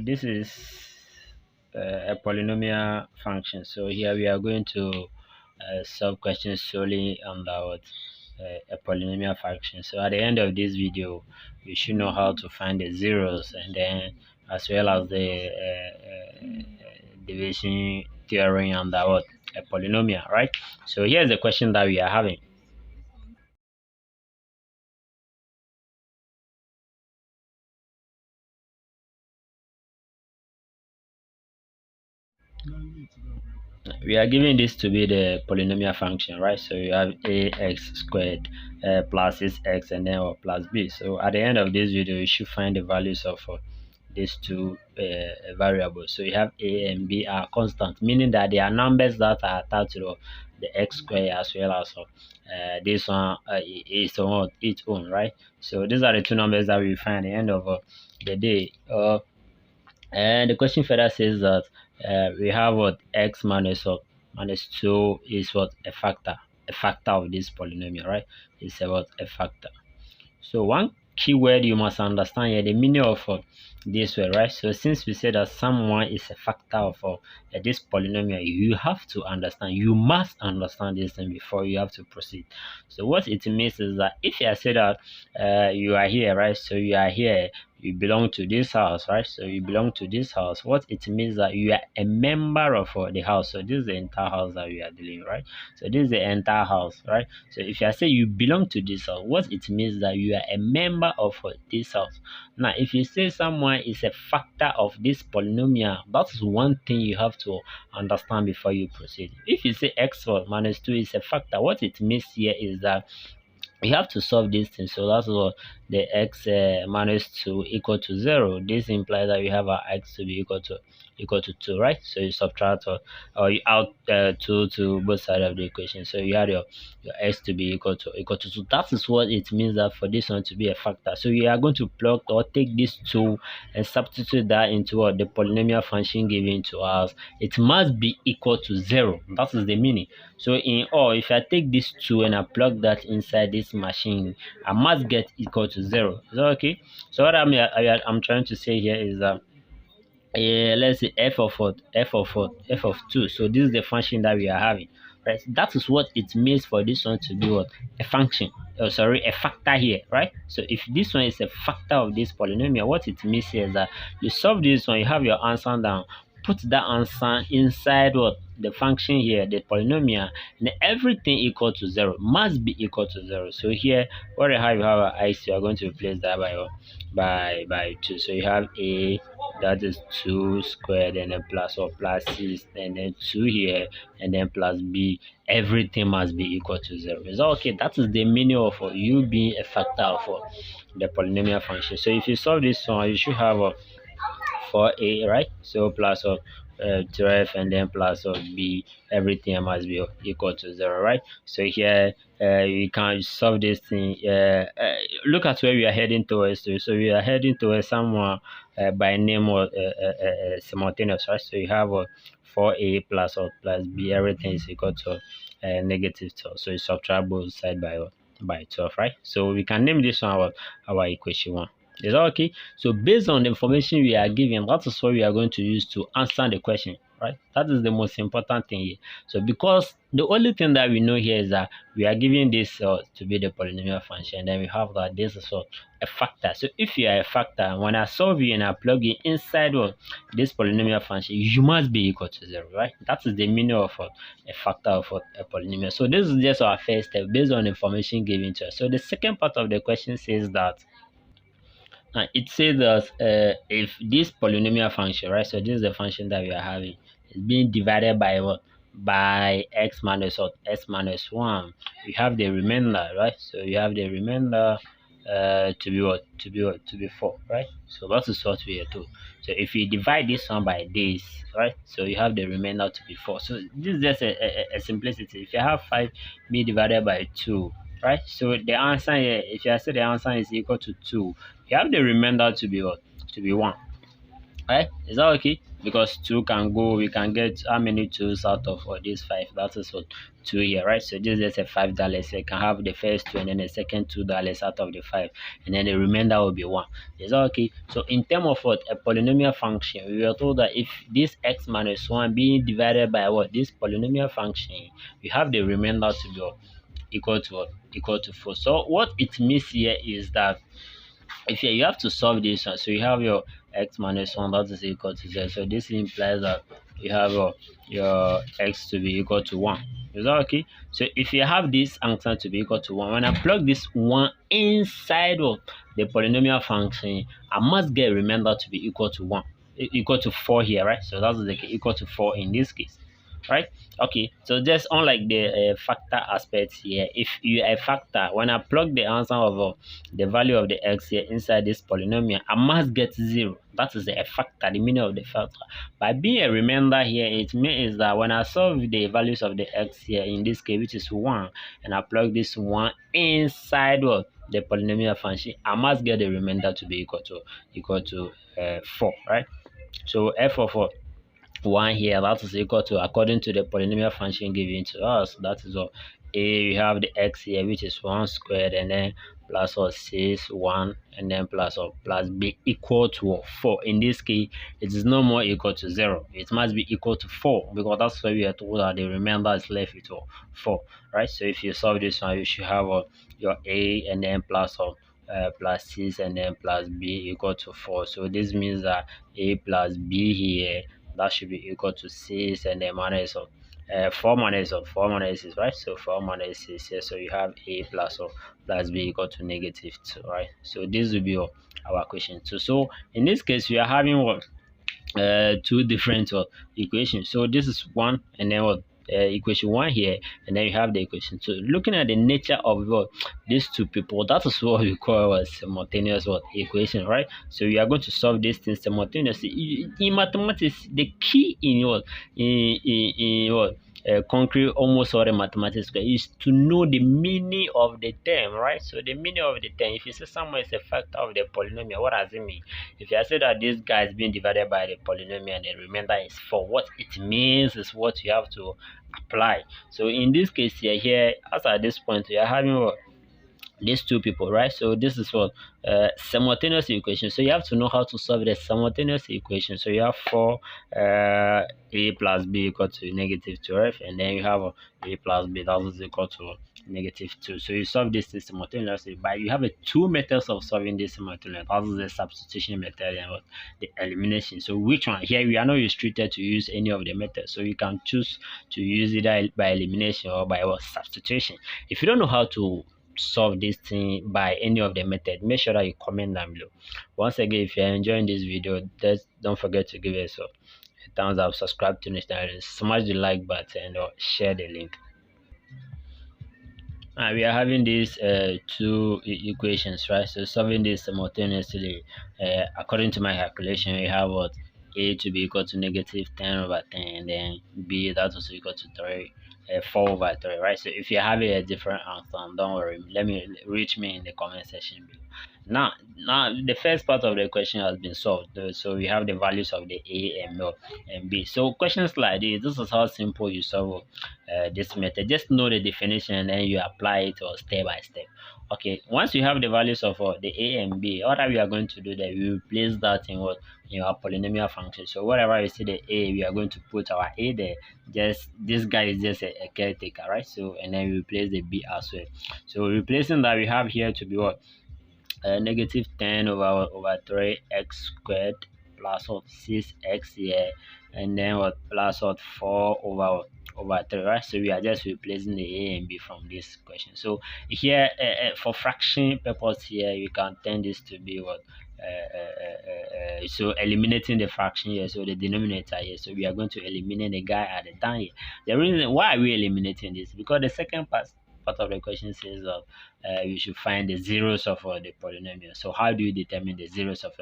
This is a polynomial function. So here we are going to solve questions solely on a polynomial function. So at the end of this video, you should know how to find the zeros, and then as well as the division theorem under a polynomial, right? So here's the question that we are having. We are giving this to be the polynomial function, right? So you have ax squared plus this x and then plus b. So at the end of this video, you should find the values of these two variables. So you have a and b are constant, meaning that they are numbers that are attached to the x squared as well as this one is on its own, right? So these are the two numbers that we find at the end of the day. And the question further says that we have what x minus 2 is what a factor of this polynomial, right? It's about a factor. So one keyword you must understand here, the meaning of this way, right? So since we said that someone is a factor of this polynomial, you have to understand, you must understand this thing before you have to proceed. So what it means is that if I say that you are here, right? So you are here, you belong to this house, right? So you belong to this house. What it means that you are a member of the house. So this is the entire house that we are dealing, right? So this is the entire house, right? So if I say you belong to this house, what it means that you are a member of this house. Now, if you say someone is a factor of this polynomial, that is one thing you have to understand before you proceed. If you say x minus 2 is a factor, what it means here is that we have to solve this thing. So that's what the x minus 2 equal to 0. This implies that we have our x to be equal to 2, right? So you subtract or you out 2 to both sides of the equation. So you have your x to be equal to 2. That is what it means that for this one to be a factor. So you are going to plug or take this 2 and substitute that into what the polynomial function given to us. It must be equal to 0. That is the meaning. So in all, if I take this 2 and I plug that inside this machine, I must get equal to 0. Is that okay? So what I'm trying to say here is that let's say f of 2. So this is the function that we are having, right? That is what it means for this one to be what a function. Oh, sorry, a factor here, right? So if this one is a factor of this polynomial, what it means here is that you solve this one, you have your answer down, put that answer inside what the function here, the polynomial, and everything equal to 0 must be equal to 0. So here, what you have x, you are going to replace that by 2. So you have a, that is 2 squared, and then plus 6, and then 2 here, and then plus b. Everything must be equal to 0. Is that okay? That is the meaning of you being a factor of the polynomial function. So if you solve this one, you should have 4a, right? So plus 12, and then plus b. Everything must be equal to 0, right? So here you can solve this thing. Look at where we are heading towards. So we are heading towards someone by name of simultaneous, right? So you have 4a plus b. Everything is equal to negative 12. So you subtract both sides by 12, right? So we can name this one our equation 1. Is that okay? So based on the information we are given, that is what we are going to use to answer the question, right? That is the most important thing here. So because the only thing that we know here is that we are giving this to be the polynomial function, then we have that this is a factor. So if you are a factor, when I solve you and I plug you inside of this polynomial function, you must be equal to 0, right? That is the meaning of a factor of a polynomial. So this is just our first step based on information given to us. So the second part of the question says that it says that if this polynomial function, right? So this is the function that we are having, is being divided by what? By x minus what? X minus 1. You have the remainder, right? So you have the remainder to be what? To be 4, right? So that is what we are told. So if you divide this one by this, right? So you have the remainder to be 4. So this is just a simplicity. If you have 5 be divided by 2, right? So the answer here, if you say the answer is equal to 2, you have the remainder to be what? To be 1. Right? Is that okay? Because 2 can go, we can get how many 2's out of this 5? That is what 2 here, right? So this is a $5. So you can have the first 2 and then the second $2 out of the 5, and then the remainder will be 1. Is that okay? So in terms of what a polynomial function, we were told that if this x minus 1 being divided by what this polynomial function, we have the remainder to be equal to what? Equal to 4. So what it means here is that if you have to solve this one, so you have your x minus 1 that is equal to 0. So this implies that you have your x to be equal to 1. Is that okay? So if you have this answer to be equal to 1, when I plug this 1 inside of the polynomial function, I must get a remainder to be equal to 1, equal to 4 here, right? So that's the equal to 4 in this case, right? Okay, so just unlike the factor aspect here, if you a factor, when I plug the answer of the value of the x here inside this polynomial, I must get 0. That is a factor, the meaning of the factor. By being a remainder here, it means that when I solve the values of the x here, in this case, which is 1, and I plug this 1 inside of the polynomial function, I must get the remainder to be equal to 4, right? So f of 1 here, that is equal to, according to the polynomial function given to us, that is what we have the x here, which is 1 squared, and then plus or 6 1, and then plus or plus b equal to 4. In this case, it is no more equal to 0, it must be equal to 4, because that's why we are told that the remainder is left with 4, right? So if you solve this one, you should have your a, and then plus or plus 6, and then plus b equal to 4. So this means that a plus b here, that should be equal to 6, and then minus of 4 minus 6, right? So 4 minus 6 here, so you have a plus or plus b equal to -2, right? So this will be our question 2. So in this case, we are having what two different equations. So this is one, and then what equation 1 here, and then you have the equation 2. Looking at the nature of these two people, that is what we call a simultaneous equation, right? So we are going to solve this thing simultaneously. In mathematics, the key in what in what concrete, almost all the mathematics is to know the meaning of the term, right? So the meaning of the term, if you say someone is a factor of the polynomial, what does it mean? If I say that this guy is being divided by the polynomial and the remainder is 4, what it means is what you have to apply. So in this case here, as at this point, we are having what these two people, right? So this is what simultaneous equation. So you have to know how to solve the simultaneous equation. So you have 4 a plus b equal to -12, and then you have a plus b that is equal to -2. So you solve this simultaneously, but you have two methods of solving this simultaneously. That is the substitution method and the elimination. So which one? Here we are not restricted to use any of the methods, so you can choose to use either by elimination or by substitution. If you don't know how to solve this thing by any of the method, make sure that you comment down below. Once again, if you're enjoying this video, just don't forget to give us a thumbs up, subscribe to the channel, smash the like button, or share the link. We are having these two equations, right? So solving this simultaneously, according to my calculation, we have what a to be equal to -10/10, and then b that also equal to 4/3, right? So if you have a different answer, don't worry, let me reach me in the comment section below. Now the first part of the question has been solved. So we have the values of the a and b. So questions like this is how simple you solve this method. Just know the definition and then you apply it step by step. Okay, once you have the values of the a and b, what we are going to do that we will place that in what in our polynomial function. So whatever you see the a, we are going to put our a there. Just this guy is just a caretaker, right? So and then we replace the b as well. So replacing that, we have here to be what -10/3 x squared plus what 6x here, and then what plus what 4/3, right? So we are just replacing the a and b from this question. So here for fraction purpose here, you can turn this to be what so eliminating the fraction here, so the denominator here, so we are going to eliminate the guy at the down here. The reason why are we eliminating this, because the second part of the question says that you should find the zeros of the polynomial. So how do you determine the zeros of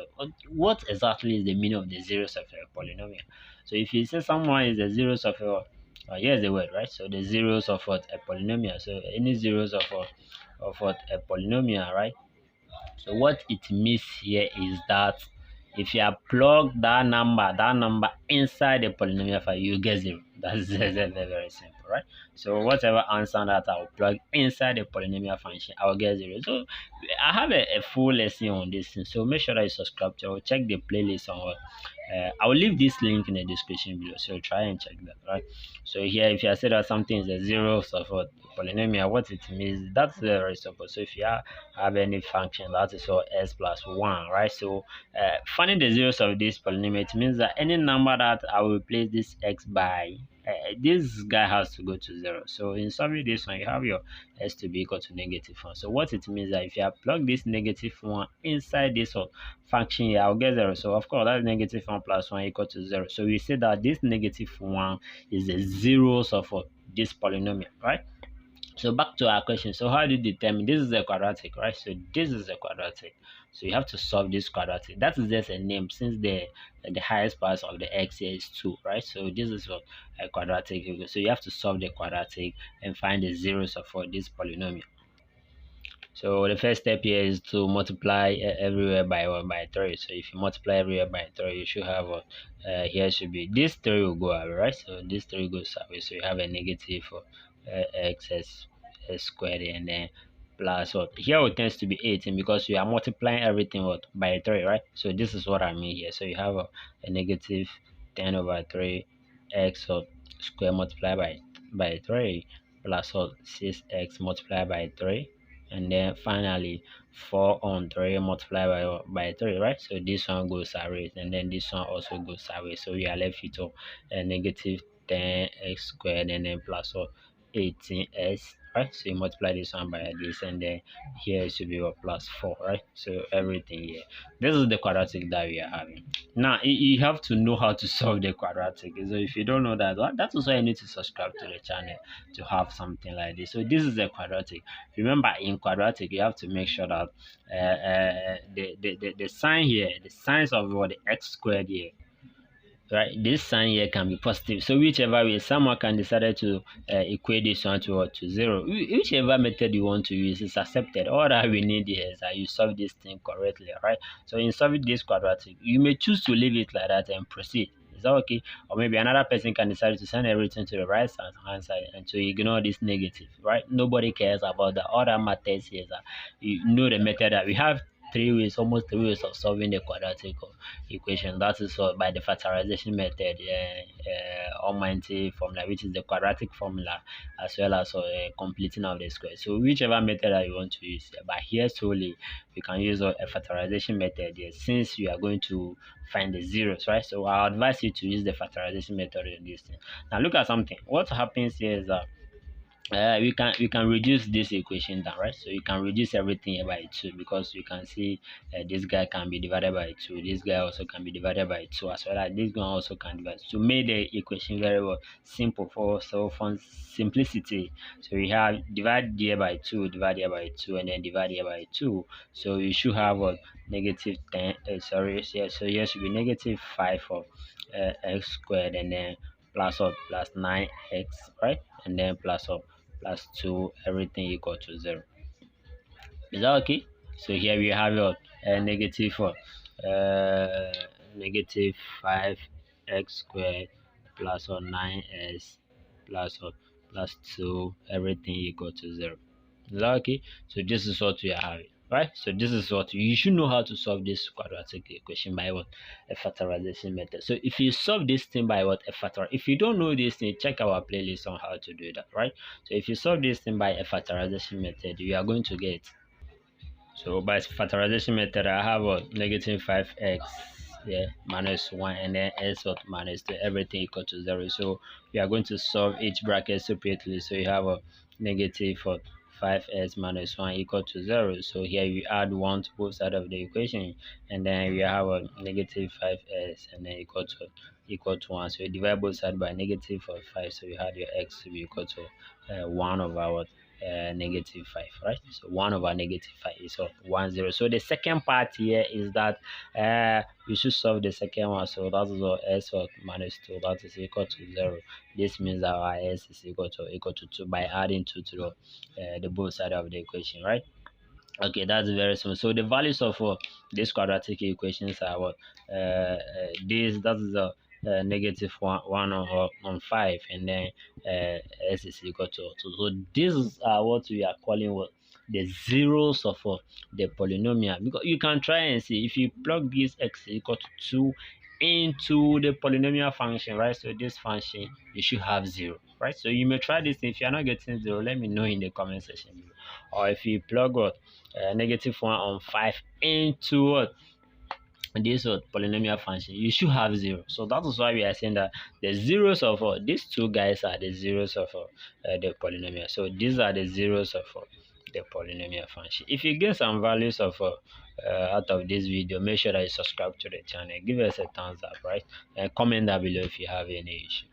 what exactly is the meaning of the zeros of a polynomial? So if you say someone is the zeros of here's the word, right? So the zeros of what a polynomial. So any zeros of what a polynomial, right? So what it means here is that if you have plugged that number inside the polynomial file, you get 0. That's very, very simple, right? So whatever answer that I will plug inside the polynomial function, I will get 0. So I have a full lesson on this thing, so make sure that you subscribe to or check the playlist on what. I will leave this link in the description below, so try and check that, right? So here, if you say that something is a zero of what polynomial, what it means, that's very simple. So if you have any function that is so s plus 1, right? So finding the zeros of this polynomial, it means that any number that I will replace this x by, this guy has to go to 0. So in summary, this one, you have your s to be equal to -1. So what it means that if you have plugged this -1 inside this function here, I'll get 0. So of course, that's -1 plus 1 equal to 0. So we say that this -1 is the zeros of this polynomial, right? So back to our question. So how do you determine this is a quadratic, right? So this is a quadratic. So you have to solve this quadratic. That is just a name since the highest part of the x here is 2, right? So this is what a quadratic. So you have to solve the quadratic and find the zeros of this polynomial. So the first step here is to multiply everywhere by 1 by 3. So if you multiply everywhere by 3, you should have here should be this 3 will go away, right? So this 3 goes away. So you have a negative for x squared and then plus what here it tends to be 18 because you are multiplying everything what by 3, right? So this is what I mean here. So you have a negative 10 over 3 x square multiplied by 3 plus what 6x multiplied by 3, and then finally 4 on 3 multiplied by 3, right? So this one goes away and then this one also goes away. So we are left with a negative 10x squared and then plus 18s, right? So you multiply this one by this and then here it should be a plus 4, right? So everything here, this is the quadratic that we are having. Now you have to know how to solve the quadratic. So if you don't know that, that's also why you need to subscribe to the channel to have something like this. So this is the quadratic. Remember, in quadratic you have to make sure that the sign here, the signs of what the x squared here, right, this sign here can be positive. So whichever way, someone can decide to equate this one to 0. Whichever method you want to use is accepted. All that we need here is that you solve this thing correctly, right? So in solving this quadratic, you may choose to leave it like that and proceed. Is that okay? Or maybe another person can decide to send everything to the right hand side and to ignore this negative, right? Nobody cares about the other matters here. That you know the method that we have almost 3 ways of solving the quadratic equation. That is by the factorization method, almighty formula, which is the quadratic formula, as well as completing of the square. So whichever method that you want to use, but here solely you can use a factorization method here, since you are going to find the zeros, right? So I advise you to use the factorization method in this thing. Now look at something. What happens here is that we can reduce this equation down, right? So you can reduce everything here by 2 because you can see this guy can be divided by 2, this guy also can be divided by 2, as well as this one also can divide. So make the equation very well simple for simplicity. So we have divide here by 2, divide here by 2, and then divide here by 2. So you should have a negative 10 sorry, yeah, so here should be negative 5 of x squared and then plus 9x, right? And then plus 2, everything equal to 0. Is that okay? So here we have your negative negative 5x squared plus 9s plus 2, everything equal to 0. Is that okay? So this is what we are having, right? So this is what you should know how to solve this quadratic equation by what a factorization method. So if you solve this thing by what a factor, if you don't know this thing, check our playlist on how to do that, right? So if you solve this thing by a factorization method, you are going to get. So by factorization method, I have a negative 5x, yeah, minus 1, and then s what minus 2, everything equal to 0. So we are going to solve each bracket separately. So you have a negative 5s minus 1 equal to 0. So here we add 1 to both sides of the equation, and then we have a negative 5s and then equal to 1. So you divide both sides by negative 5. So you had your x to be equal to 1 over what negative 5, right? So 1 over negative 5 is 1 0. So the second part here is that we should solve the second one. So that is s minus 2, that is equal to 0. This means that our s is equal to 2 by adding 2 to the both side of the equation, right? Okay, that's very simple. So the values of these quadratic equations are what this that is negative one on 5, and then s is equal to 2. So these are what we are calling what the zeros of the polynomial, because you can try and see if you plug this x equal to 2 into the polynomial function, right? So this function you should have 0, right? So you may try this. If you're not getting 0, let me know in the comment section below. Or if you plug what negative 1 on 5 into what this polynomial function, you should have 0. So that is why we are saying that the zeros of these two guys are the zeros of the polynomial. So these are the zeros of the polynomial function. If you get some values of out of this video, make sure that you subscribe to the channel, give us a thumbs up, right, and comment down below if you have any issue.